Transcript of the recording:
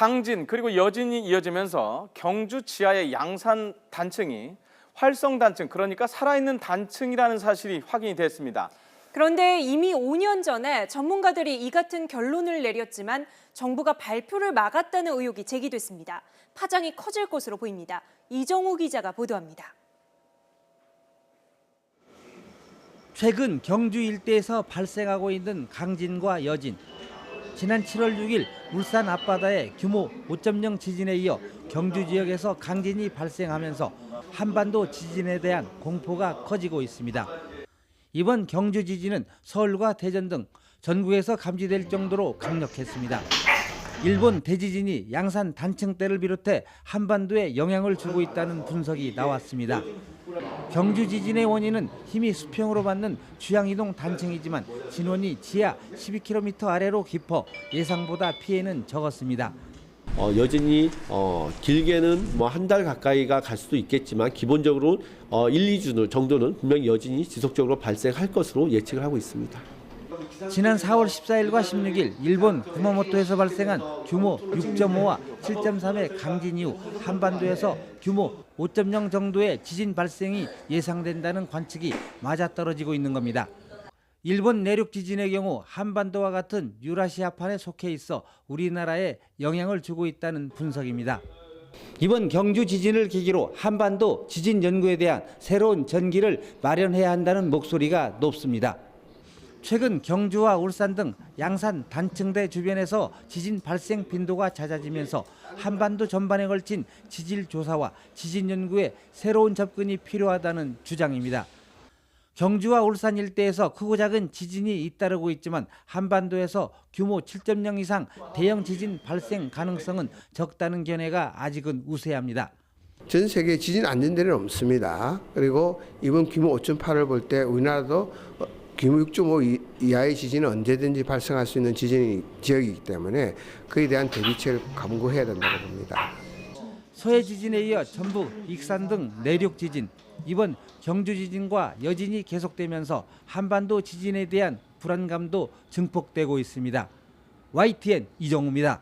강진 그리고 여진이 이어지면서 경주 지하의 양산 단층이 활성 단층, 그러니까 살아있는 단층이라는 사실이 확인이 됐습니다. 그런데 이미 5년 전에 전문가들이 이 같은 결론을 내렸지만 정부가 발표를 막았다는 의혹이 제기됐습니다. 파장이 커질 것으로 보입니다. 이정우 기자가 보도합니다. 최근 경주 일대에서 발생하고 있는 강진과 여진. 지난 7월 6일 울산 앞바다에 규모 5.0 지진에 이어 경주 지역에서 강진이 발생하면서 한반도 지진에 대한 공포가 커지고 있습니다. 이번 경주 지진은 서울과 대전 등 전국에서 감지될 정도로 강력했습니다. 일본 대지진이 양산 단층대를 비롯해 한반도에 영향을 주고 있다는 분석이 나왔습니다. 경주 지진의 원인은 힘이 수평으로 받는 주양이동 단층이지만 진원이 지하 12km 아래로 깊어 예상보다 피해는 적었습니다. 여진이 길게는 뭐 한 달 가까이가 갈 수도 있겠지만 기본적으로 1, 2주 정도는 분명히 여진이 지속적으로 발생할 것으로 예측을 하고 있습니다. 지난 4월 14일과 16일 일본 구마모토에서 발생한 규모 6.5와 7.3의 강진 이후 한반도에서 규모 5.0 정도의 지진 발생이 예상된다는 관측이 맞아떨어지고 있는 겁니다. 일본 내륙 지진의 경우 한반도와 같은 유라시아판에 속해 있어 우리나라에 영향을 주고 있다는 분석입니다. 이번 경주 지진을 계기로 한반도 지진 연구에 대한 새로운 전기를 마련해야 한다는 목소리가 높습니다. 최근 경주와 울산 등 양산 단층대 주변에서 지진 발생 빈도가 잦아지면서 한반도 전반에 걸친 지질 조사와 지진 연구에 새로운 접근이 필요하다는 주장입니다. 경주와 울산 일대에서 크고 작은 지진이 잇따르고 있지만 한반도에서 규모 7.0 이상 대형 지진 발생 가능성은 적다는 견해가 아직은 우세합니다. 전 세계에 지진 안 된 데는 없습니다. 그리고 이번 규모 5.8을 볼 때 우리나라도 규모 6.5 이하의 지진은 언제든지 발생할 수 있는 지역이기 때문에 그에 대한 대비책을 강구해야 된다고 봅니다. 서해 지진에 이어 전북, 익산 등 내륙 지진, 이번 경주 지진과 여진이 계속되면서 한반도 지진에 대한 불안감도 증폭되고 있습니다. YTN 이정우입니다.